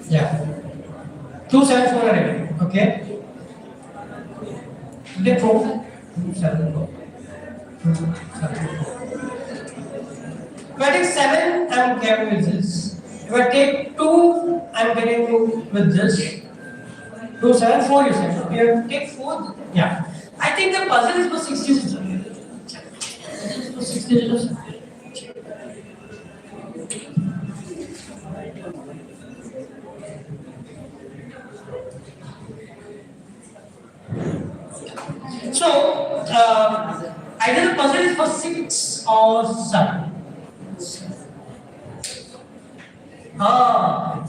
Yeah. 274 again. Okay. They prove 274. If I take 7, I'm getting with this. If I take 2, I'm getting with this. 2, 7, 4 you said. So you take 4. Yeah. I think the puzzle is for 66. It is for 66. So, either the puzzle is for 6 or 7.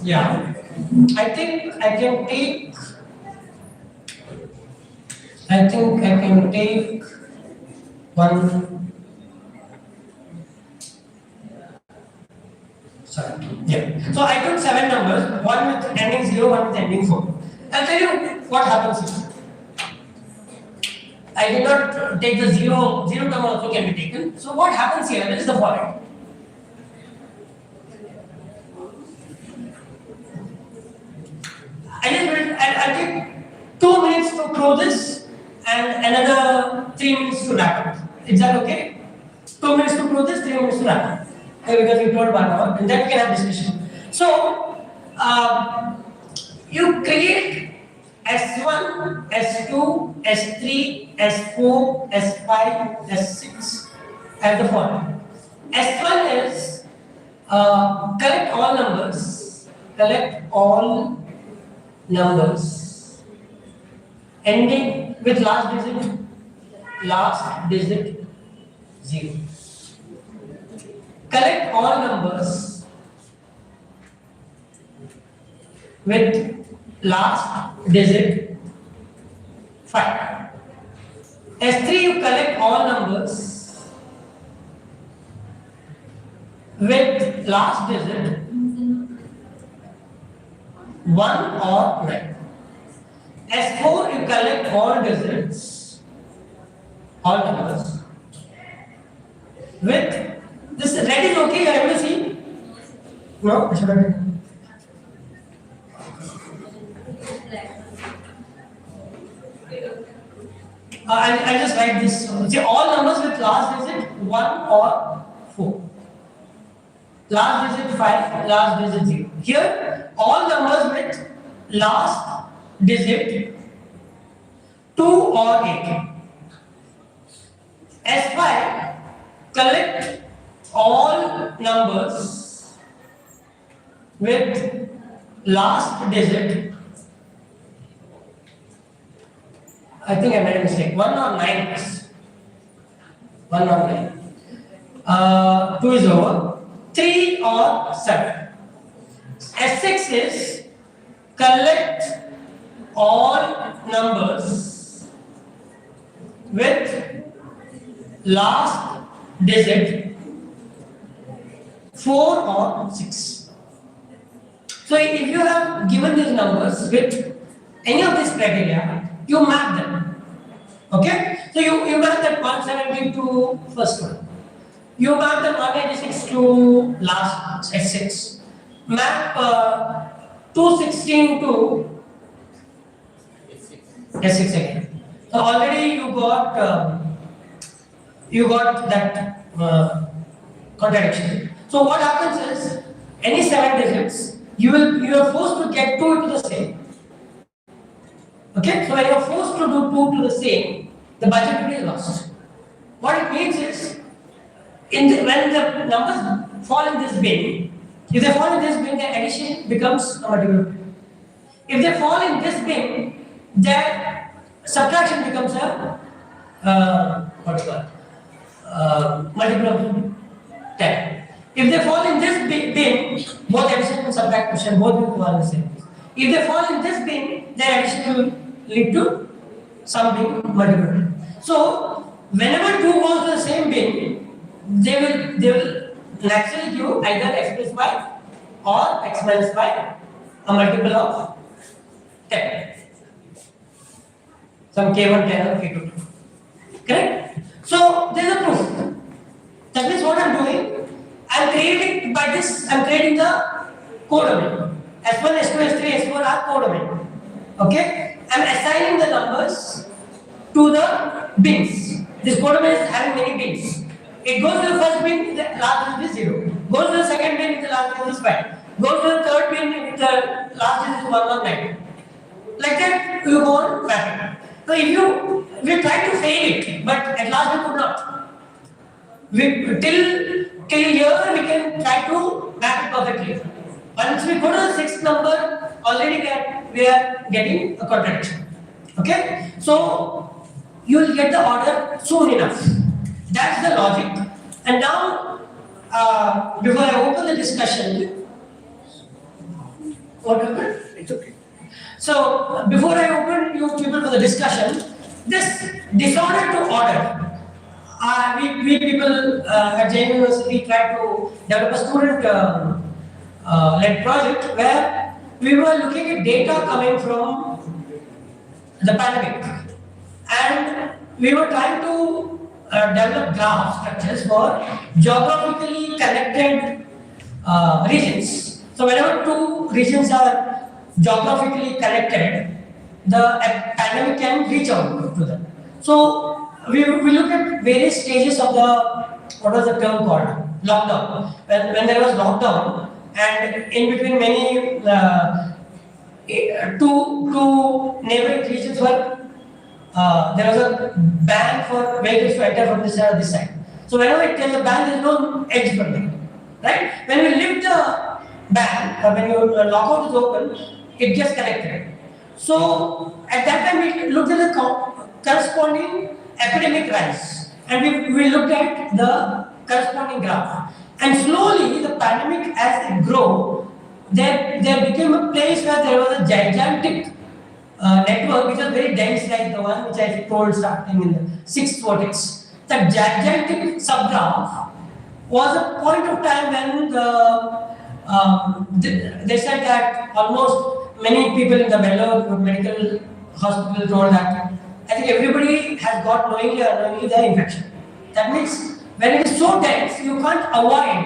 Yeah. I think I can take. One. Sorry. Yeah. So I took 7 numbers, one with ending 0, one with ending 4. I'll tell you what happens here. I did not take the 0 term also can be taken. So what happens here is the following. I'll take 2 minutes to close this and another 3 minutes to wrap up. Is that okay? 2 minutes to close this, 3 minutes to wrap up. Okay, because you told 1 hour, and then we can have discussion. So, you create S1, S2, S3, S4, S5, S6 as the following. S1 is collect all numbers ending with last digit 0. Collect all numbers with last digit 5. S3 you collect all numbers with last digit 1 or 9. S4 you collect all digits, all numbers with this red is okay, you are able to see? No? I should have I'll just write this. See, all numbers with last digit 1 or 4. Last digit 5, last digit 0. Here, all numbers with last digit 2 or 8. S5, collect all numbers with last digit, I think I made a mistake, 1 or 9. 1 or 9. 2 is over. 3 or 7. S6 is collect all numbers with last digit 4 or 6. So if you have given these numbers with any of these criteria, you map them. Okay? So you map that 170 to first one. You map the 186 to last S6. Map 216 to S6 again. So already you got that contradiction. So what happens is any 7 digits you are forced to get 2 to the same. Okay, so when you are forced to do 2 to the same, the budget will be lost. What it means is when the numbers fall in this bin, if they fall in this bin, the addition becomes a multiple. If they fall in this bin, their subtraction becomes a multiple of 10. If they fall in this bin, both addition and subtraction both will fall in the same. If they fall in this bin, their addition will lead to some being multiple. So whenever 2 goes to the same bin, they will naturally give either x plus 5 or x minus 5, a multiple of 10. Some k1 10 or k2 10. Correct? So there is a proof. That means what I am doing, I am creating by this, I am creating the code of it. S1, S2, S3, S4 are codomain. Okay? I'm assigning the numbers to the bins. This codomain is having many bins. It goes to the first bin, the last digit is 0. Goes to the second bin, the last digit is 5. Goes to the third bin, the last digit is 119. Like that, you go on mapping. So we tried to fail it, but at last we could not. Till here we can try to map it perfectly. Once we go to the sixth number, already we are getting a contradiction. Okay? So you will get the order soon enough. That's the logic. And now, before I open the discussion, what happened? It's okay. So before I open you people for the discussion, this disorder to order. We people at JM University try to develop a student-led project where we were looking at data coming from the pandemic, and we were trying to develop graph structures for geographically connected regions. So whenever two regions are geographically connected, the pandemic can reach out to them. So we look at various stages of the, what was the term called? Lockdown. When there was lockdown, and in between many two neighboring regions were there was a ban for vehicles to enter from this side or this side. So whenever it is a ban, there is no edge for them, right? When we lift the ban, or when your lockout is open, it gets connected. So at that time we looked at the corresponding epidemic rise, and we looked at the corresponding graph. And slowly the pandemic, as it grew, there became a place where there was a gigantic network which was very dense, like the one which I told starting in the sixth vortex. The gigantic subgraph was a point of time when they said that almost many people in the Bagalkot Medical Hospital told that I think everybody has got knowingly or unknowingly the infection. That means when it is so dense, you can't avoid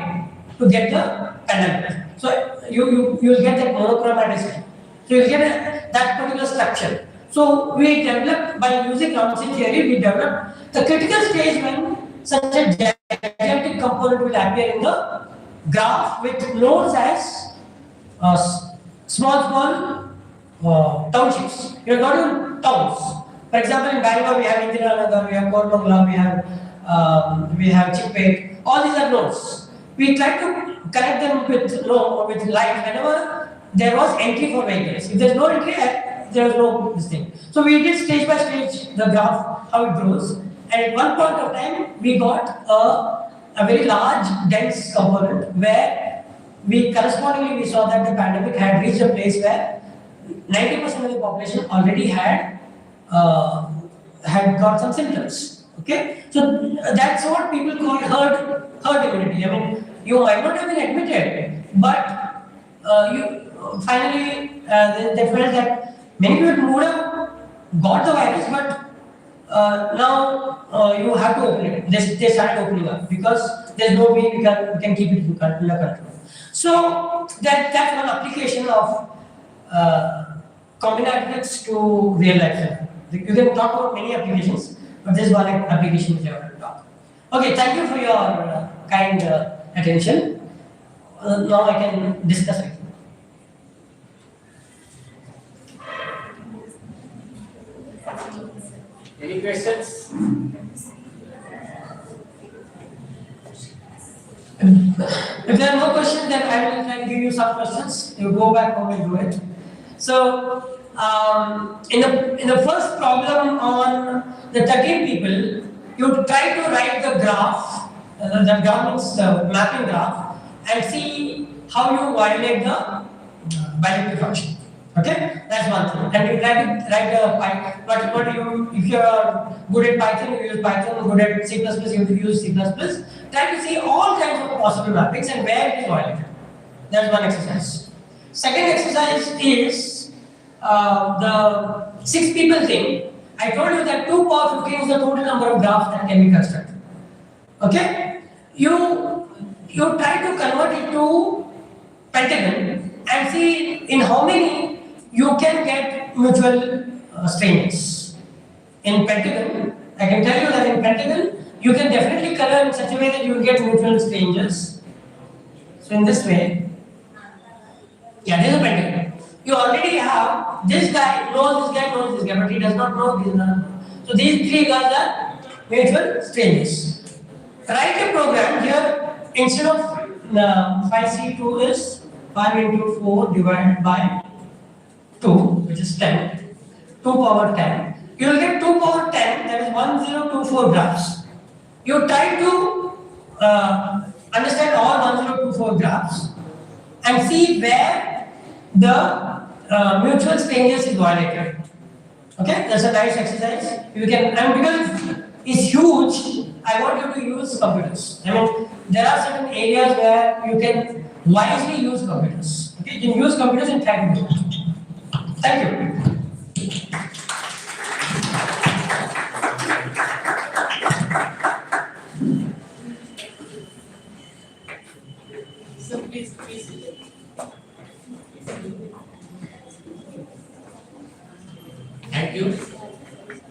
to get the pandemic. So you will get that monochromaticity. So you will get that particular structure. So we developed, by using Lorentzian theory, we developed the critical stage when such a gigantic component will appear in the graph with nodes as small townships. You are not even towns. For example, in Bangalore we have Indiranagar, we have Koramangala, we have Chippet. All these are nodes. We try to connect them with light whenever there was entry for vehicles. If there is no entry, there is no this thing. So we did stage by stage the graph, how it grows. And at one point of time, we got a very large, dense component where we saw that the pandemic had reached a place where 90% of the population already had got some symptoms. Okay, so that's what people call herd immunity. I mean, you might not have been admitted, but finally they felt that many people would have got the virus, but now you have to open it. They started opening up because there's no way we can keep it under control. So that's one application of combinatorics to real life. You can talk about many applications, but this is one application which I want to talk. Okay, thank you for your kind attention. Now I can discuss with you. Any questions? If there are no questions, then I will try to give you some questions. You go back home and do it. So, in the first problem on the 13 people, you try to write the graph, the government's mapping graph, and see how you violate the biological function. Okay, that's one thing. And you try to write a if you are good at Python, you use Python. Good at C++, you use C++. Try to see all kinds of possible mappings and where it is violated. That's one exercise. Second exercise is the 6 people thing. I told you that 2 power 15 is the total number of graphs that can be constructed. Okay, you try to convert it to pentagon and see in how many you can get mutual strangers. In pentagon, I can tell you that in pentagon, you can definitely color in such a way that you will get mutual strangers. So in this way, yeah, this is a pentagon. You already have this guy knows this guy knows this guy, but he does not know this guy. So these three guys are mutual strangers. Write a program here instead of 5C2 is 5 into 4 divided by 2, which is 10. 2 power 10. You will get 2 power 10, that is 1024 graphs. You try to understand all 1024 graphs and see where the mutual strangers is violated. Okay, that's a nice exercise. You can, and because it's huge, I want you to use computers. I mean, there are certain areas where you can wisely use computers. Okay, you can use computers and try to do it. Thank you. So please.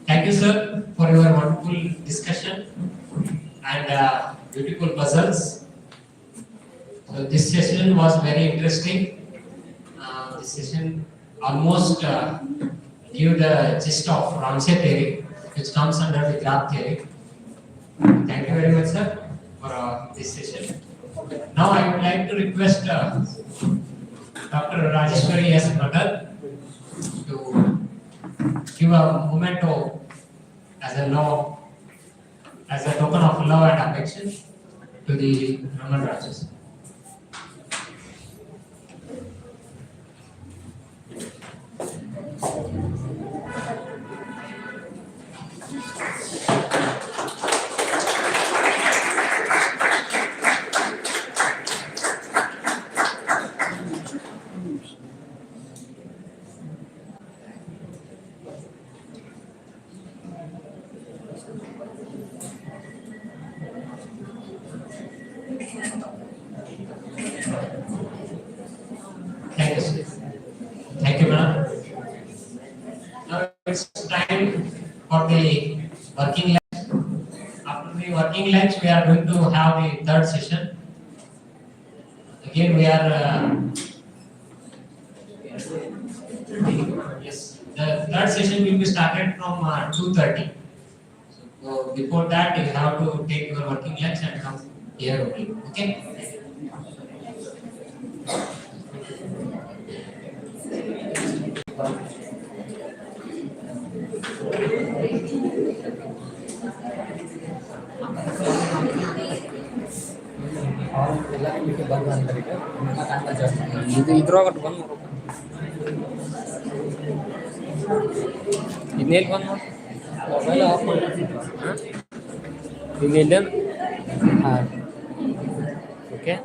Thank you, sir, for your wonderful discussion and beautiful puzzles. So this session was very interesting. This session almost give the gist of Ramsey theory, which comes under the graph theory. Thank you very much, sir, for this session. Now I would like to request Dr. Rajeshwari S. Bhagat to give a memento as a token of love and affection to the Raman Rajas. Thank you, sir. Thank you, madam. Now it's time for the working lunch. After the working lunch, we are going to have the third session. Again, we are yes. The third session will be started from 2:30. So before that, you have to take your working lunch and come here only. Okay. ಇದ್ರ ಒಟ್ಟು ಬಂದು ಇನ್ನೇನು ಬಂದು mobile off ಮಾಡಿ ಈಗ ಇಲ್ಲ ಹಾಂ okay